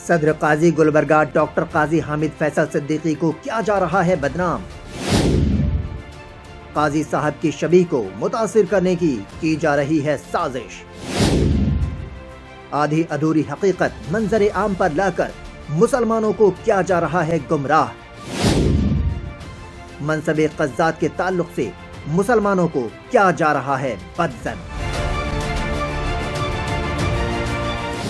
صدر قاضی گلبرگہ ڈاکٹر قاضی حامد فیصل صدیقی کو کیا جا رہا ہے بدنام؟ قاضی صاحب کی شبیہ کو متاثر کرنے کی جا رہی ہے سازش۔ آدھی ادھوری حقیقت منظر عام پر لا کر مسلمانوں کو کیا جا رہا ہے گمراہ۔ منصب قضات کے تعلق سے مسلمانوں کو کیا جا رہا ہے بدظن۔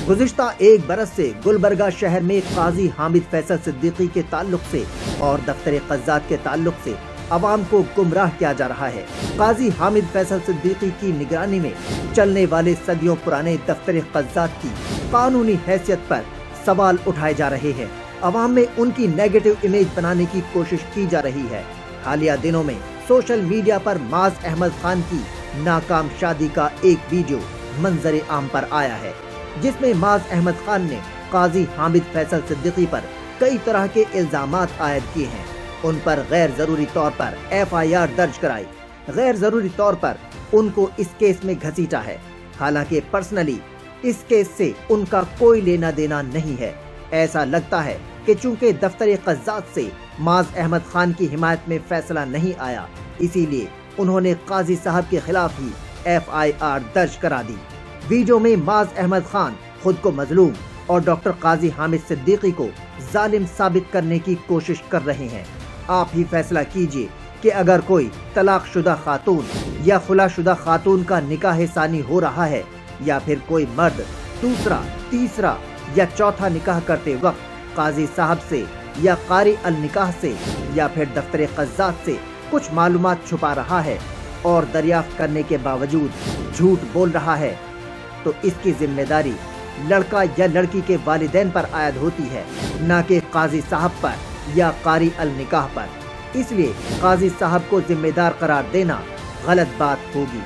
گزشتہ ایک برس سے گلبرگہ شہر میں قاضی حامد فیصل صدیقی کے تعلق سے اور دفتر قضات کے تعلق سے عوام کو گمراہ کیا جا رہا ہے۔ قاضی حامد فیصل صدیقی کی نگرانی میں چلنے والے صدیوں پرانے دفتر قضات کی قانونی حیثیت پر سوال اٹھائے جا رہے ہیں۔ عوام میں ان کی نیگیٹو امیج بنانے کی کوشش کی جا رہی ہے۔ حالیہ دنوں میں سوشل میڈیا پر معاذ احمد خان کی ناکام شادی کا ایک ویڈیو منظر عام پر آیا ہے، جس میں معاذ احمد خان نے قاضی حامد فیصل صدیقی پر کئی طرح کے الزامات عائد کیے ہیں۔ ان پر غیر ضروری طور پر FIR درج کرائی، غیر ضروری طور پر ان کو اس کیس میں گھسیٹا ہے، حالانکہ پرسنلی اس کیس سے ان کا کوئی لینا دینا نہیں ہے۔ ایسا لگتا ہے کہ چونکہ دفتر قضات سے معاذ احمد خان کی حمایت میں فیصلہ نہیں آیا، اسی لیے انہوں نے قاضی صاحب کے خلاف ہی FIR درج کرا دی۔ ویڈیو میں معاذ احمد خان خود کو مظلوم اور ڈاکٹر قاضی حامد صدیقی کو ظالم ثابت کرنے کی کوشش کر رہے ہیں۔ آپ ہی فیصلہ کیجئے کہ اگر کوئی طلاق شدہ خاتون یا خلا شدہ خاتون کا نکاح ثانی ہو رہا ہے، یا پھر کوئی مرد دوسرا، تیسرا یا چوتھا نکاح کرتے وقت قاضی صاحب سے یا قاری النکاح سے یا پھر دفتر قضات سے کچھ معلومات چھپا رہا ہے اور دریافت کرنے کے باوجود جھوٹ بول رہا ہے، تو اس کی ذمہ داری لڑکا یا لڑکی کے والدین پر عائد ہوتی ہے، نہ کہ قاضی صاحب پر یا قاری النکاح پر۔ اس لیے قاضی صاحب کو ذمہ دار قرار دینا غلط بات ہوگی۔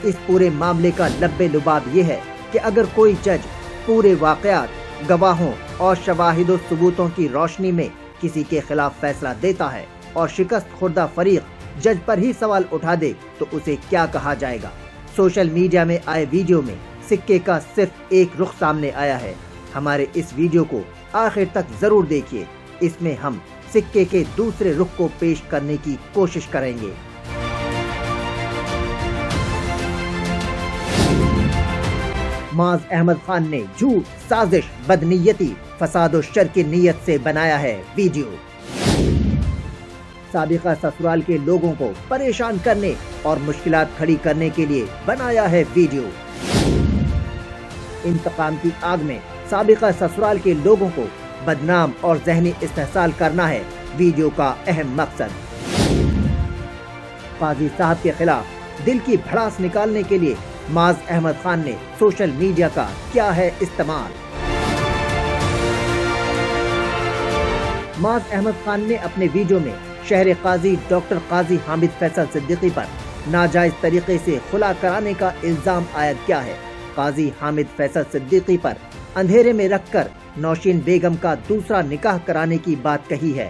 اس پورے معاملے کا لب لباب یہ ہے کہ اگر کوئی جج پورے واقعات، گواہوں اور شواہد و ثبوتوں کی روشنی میں کسی کے خلاف فیصلہ دیتا ہے اور شکست خوردہ فریق جج پر ہی سوال اٹھا دے تو اسے کیا کہا جائے گا؟ سوشل میڈیا میں آئے ویڈیو میں سکے کا صرف ایک رخ سامنے آیا ہے۔ ہمارے اس ویڈیو کو آخر تک ضرور دیکھیے، اس میں ہم سکے کے دوسرے رخ کو پیش کرنے کی کوشش کریں گے۔ معاذ احمد خان نے جھوٹ، سازش، بدنیتی، فساد و شر کی نیت سے بنایا ہے ویڈیو۔ سابقہ سسرال کے لوگوں کو پریشان کرنے اور مشکلات کھڑی کرنے کے لیے بنایا ہے ویڈیو۔ انتقام کی آگ میں سابقہ سسرال کے لوگوں کو بدنام اور ذہنی استحصال کرنا ہے ویڈیو کا اہم مقصد۔ قاضی صاحب کے خلاف دل کی بھڑاس نکالنے کے لیے معاذ احمد خان نے سوشل میڈیا کا کیا ہے استعمال۔ معاذ احمد خان نے اپنے ویڈیو میں شہر قاضی ڈاکٹر قاضی حامد فیصل صدیقی پر ناجائز طریقے سے خلا کرانے کا الزام عائد کیا ہے۔ قاضی حامد فیصل صدیقی پر اندھیرے میں رکھ کر نوشین بیگم کا دوسرا نکاح کرانے کی بات کہی ہے،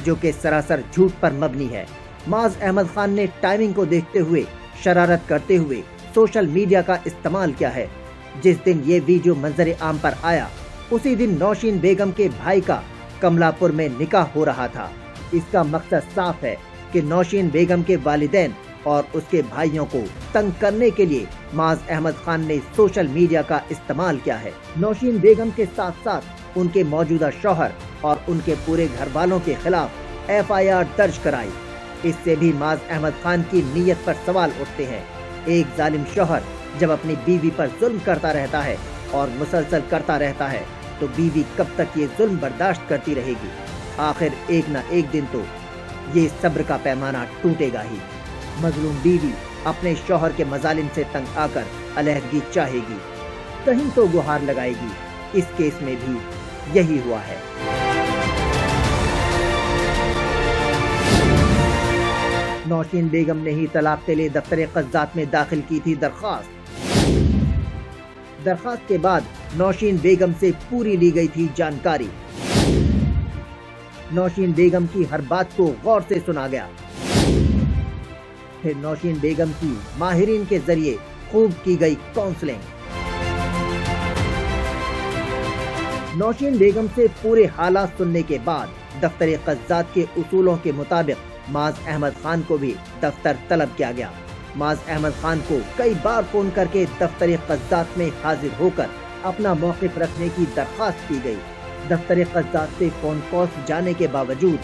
جو کہ سراسر جھوٹ پر مبنی ہے۔ معاذ احمد خان نے ٹائمنگ کو دیکھتے ہوئے شرارت کرتے ہوئے سوشل میڈیا کا استعمال کیا ہے۔ جس دن یہ ویڈیو منظر عام پر آیا، اسی دن نوشین بیگم کے بھائی کا کملا پور میں نکاح ہو رہا تھا۔ اس کا مقصد صاف ہے کہ نوشین بیگم کے والدین اور اس کے بھائیوں کو تنگ کرنے کے لیے معاذ احمد خان نے سوشل میڈیا کا استعمال کیا ہے۔ نوشین بیگم کے ساتھ ساتھ ان کے موجودہ شوہر اور ان کے پورے گھر والوں کے خلاف FIR درج کرائی۔ اس سے بھی معاذ احمد خان کی نیت پر سوال اٹھتے ہیں۔ ایک ظالم شوہر جب اپنی بیوی پر ظلم کرتا رہتا ہے اور مسلسل کرتا رہتا ہے تو بیوی کب تک یہ ظلم برداشت کرتی رہے گی؟ آخر ایک نہ ایک دن تو یہ صبر کا پیمانہ ٹوٹے گا ہی۔ مظلوم بیوی اپنے شوہر کے مظالم سے تنگ آ کر علیحدگی چاہے گی، کہیں تو گہار لگائے گی۔ اس کیس میں بھی یہی ہوا ہے۔ نوشین بیگم نے ہی طلاق کے لیے دفتر قضات میں داخل کی تھی درخواست کے بعد نوشین بیگم سے پوری لی گئی تھی جانکاری۔ نوشین بیگم کی ہر بات کو غور سے سنا گیا۔ پھر نوشین بیگم کی ماہرین کے ذریعے خوب کی گئی کاؤنسلنگ۔ नौशीन बेगम से पूरे हालात सुनने के बाद दफ्तर क़ज़्ज़ात के उसूलों के मुताबिक माज अहमद खान को भी दफ्तर तलब किया गया। माज अहमद खान को कई बार फोन करके दफ्तर क़ज़्ज़ात में हाजिर होकर अपना मौक़िफ़ रखने की दरख्वास्त की गई। दफ्तर क़ज़्ज़ात से फोन कॉल्स जाने के बावजूद,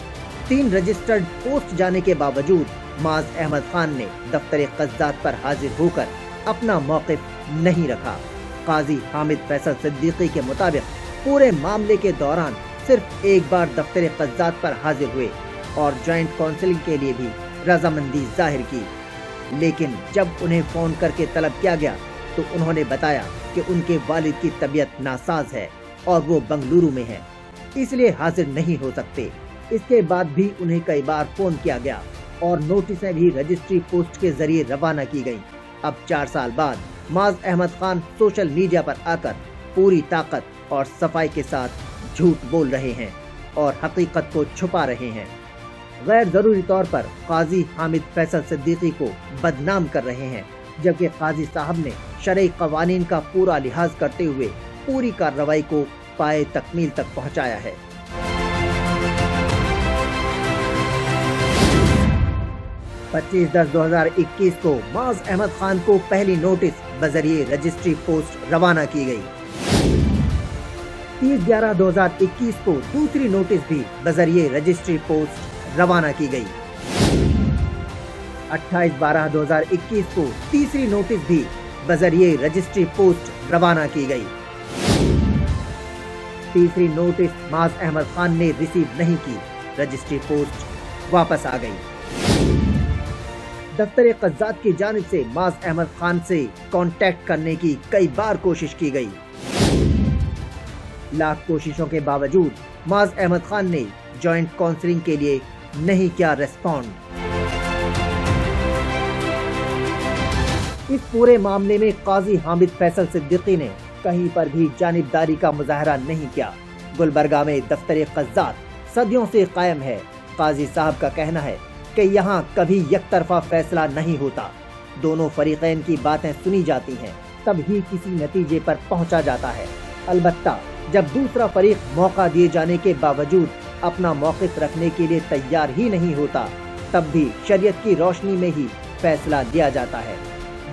3 रजिस्टर्ड पोस्ट जाने के बावजूद माज अहमद खान ने दफ्तर क़ज़्ज़ात पर हाजिर होकर अपना मौक़िफ़ नहीं रखा। काजी हामिद फैसल सिद्दीकी के मुताबिक पूरे मामले के दौरान सिर्फ एक बार दफ्तर क़ज़्ज़ात पर हाजिर हुए और जॉइंट काउंसलिंग के लिए भी रजामंदी जाहिर की, लेकिन जब उन्हें फोन करके तलब किया गया तो उन्होंने बताया कि उनके वालिद की तबीयत नासाज है और वो बंगलुरु में है, इसलिए हाजिर नहीं हो सकते। इसके बाद भी उन्हें कई बार फोन किया गया और नोटिसें भी रजिस्ट्री पोस्ट के जरिए रवाना की गयी। अब 4 साल बाद माज अहमद खान सोशल मीडिया पर आकर पूरी ताकत और सफाई के साथ झूठ बोल रहे हैं और हकीकत को छुपा रहे हैं। गैर जरूरी तौर पर काजी हामिद फैसल सिद्दीकी को बदनाम कर रहे हैं, जबकि काजी साहब ने शरई कवानीन का पूरा लिहाज करते हुए पूरी कार्रवाई को पाए तकमील तक पहुंचाया है। 25/10/2021 को माज अहमद खान को पहली नोटिस बजरिए रजिस्ट्री पोस्ट रवाना की गई। 30/11/2021 को दूसरी नोटिस भी बजरिए रजिस्ट्री पोस्ट रवाना की गई। 28/12/2021 को तीसरी नोटिस भी बजरिए रजिस्ट्री पोस्ट रवाना की गई। तीसरी नोटिस माज अहमद खान ने रिसीव नहीं की, रजिस्ट्री पोस्ट वापस आ गई। दफ्तर क़ज़्ज़ात की जानिब से माज अहमद खान से कांटेक्ट करने की कई बार कोशिश की गई। लाख कोशिशों के बावजूद माज अहमद खान ने जॉइंट काउंसलिंग के लिए नहीं किया रेस्पॉन्ड। इस पूरे मामले में काजी हामिद फैसल सिद्दीकी ने कहीं पर भी जानिबदारी का मुजाहरा नहीं किया। गुलबर्गा में दफ्तर क़ज़्ज़ात सदियों से कायम है। काजी साहब का कहना है कि यहाँ कभी यकतरफा फैसला नहीं होता, दोनों फरीक़ैन की बातें सुनी जाती हैं, तभी किसी नतीजे पर पहुँचा जाता है। अलबत्ता जब दूसरा फरीक मौका दिए जाने के बावजूद अपना मौक़िफ़ रखने के लिए तैयार ही नहीं होता, तब भी शरीयत की रोशनी में ही फैसला दिया जाता है।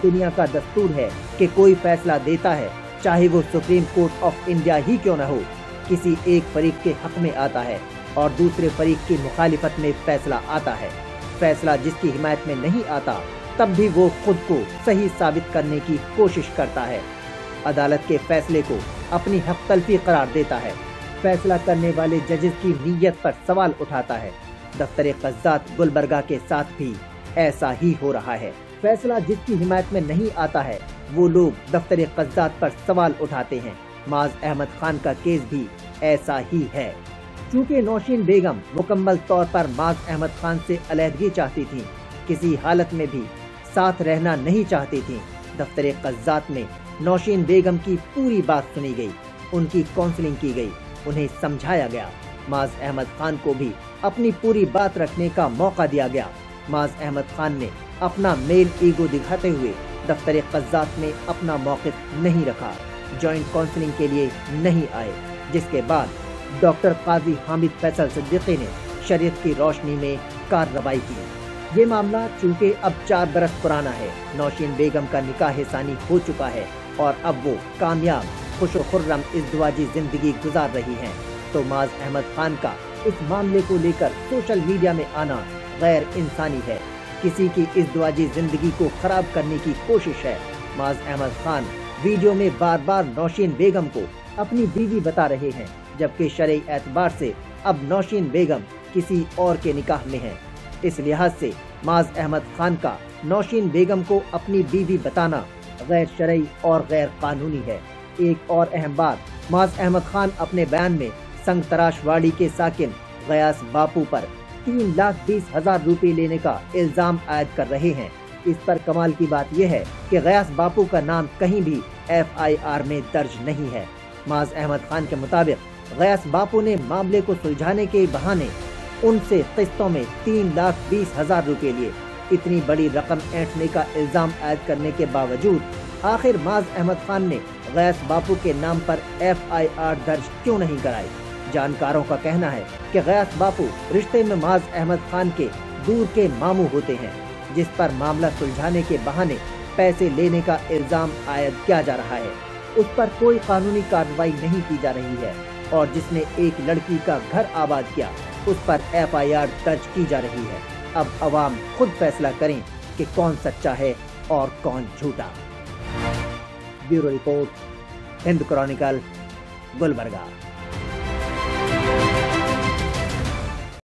दुनिया का दस्तूर है कि कोई फैसला देता है, चाहे वो सुप्रीम कोर्ट ऑफ इंडिया ही क्यों न हो, किसी एक फरीक के हक में आता है और दूसरे फरीक की मुखालिफत में फैसला आता है। फैसला जिसकी हिमायत में नहीं आता, तब भी वो खुद को सही साबित करने की कोशिश करता है। अदालत के फैसले को अपनी हक तलफी करार देता है, फैसला करने वाले जजेस की नीयत पर सवाल उठाता है। दफ्तर क़ज़्ज़ात गुलबर्गा के साथ भी ऐसा ही हो रहा है। फैसला जिसकी हिमायत में नहीं आता है, वो लोग दफ्तर क़ज़्ज़ात पर सवाल उठाते हैं। माज अहमद खान का केस भी ऐसा ही है। चूँकि नौशीन बेगम मुकम्मल तौर पर माज अहमद खान से अलहदगी चाहती थी, किसी हालत में भी साथ रहना नहीं चाहती थी, दफ्तर क़ज़्ज़ात में नौशीन बेगम की पूरी बात सुनी गई, उनकी काउंसलिंग की गई, उन्हें समझाया गया। माज अहमद खान को भी अपनी पूरी बात रखने का मौका दिया गया। माज अहमद खान ने अपना मेल ईगो दिखाते हुए दफ्तर क़ज़्ज़ात में अपना मौक़िफ़ नहीं रखा, जॉइंट काउंसलिंग के लिए नहीं आए, जिसके बाद डॉक्टर काजी हामिद फैसल सिद्दीकी ने शरीयत की रोशनी में कार्रवाई की। ये मामला चूँकि अब 4 बरस पुराना है, नौशीन बेगम का निकाह सानी हो चुका है और अब वो कामयाब खुश खुर्रम इज़्दिवाजी जिंदगी गुजार रही हैं, तो माज अहमद खान का इस मामले को लेकर सोशल मीडिया में आना गैर इंसानी है, किसी की इज़्दिवाजी जिंदगी को खराब करने की कोशिश है। माज अहमद खान वीडियो में बार बार नौशीन बेगम को अपनी बीवी बता रहे हैं, जबकि शरई एतबार से अब नौशीन बेगम किसी और के निकाह में है। इस लिहाज से माज अहमद खान का नौशीन बेगम को अपनी बीवी बताना गैर शरई और गैर कानूनी है। एक और अहम बात, माज अहमद खान अपने बयान में संग तराशवाड़ी के साकिन गयास बापू पर 3,20,000 रुपए लेने का इल्जाम आयद कर रहे हैं। इस पर कमाल की बात यह है कि गयास बापू का नाम कहीं भी FIR में दर्ज नहीं है। माज अहमद खान के मुताबिक गयास बापू ने मामले को सुलझाने के बहाने उनसे किस्तों में 3,20,000 रुपए लिए। इतनी बड़ी रकम ऐंठने का इल्जाम आयद करने के बावजूद आखिर माज अहमद खान ने गैस बापू के नाम पर FIR दर्ज क्यों नहीं कराई। जानकारों का कहना है कि गैस बापू रिश्ते में माज अहमद खान के दूर के मामू होते हैं, जिस पर मामला सुलझाने के बहाने पैसे लेने का इल्जाम आयद किया जा रहा है। उस पर कोई कानूनी कार्रवाई नहीं की जा रही है और जिसने एक लड़की का घर आबाद किया उस पर FIR दर्ज की जा रही है। अब अवाम खुद फैसला करें कि कौन सच्चा है और कौन झूठा। Bureau report, Hind Chronicle, Gulbarga.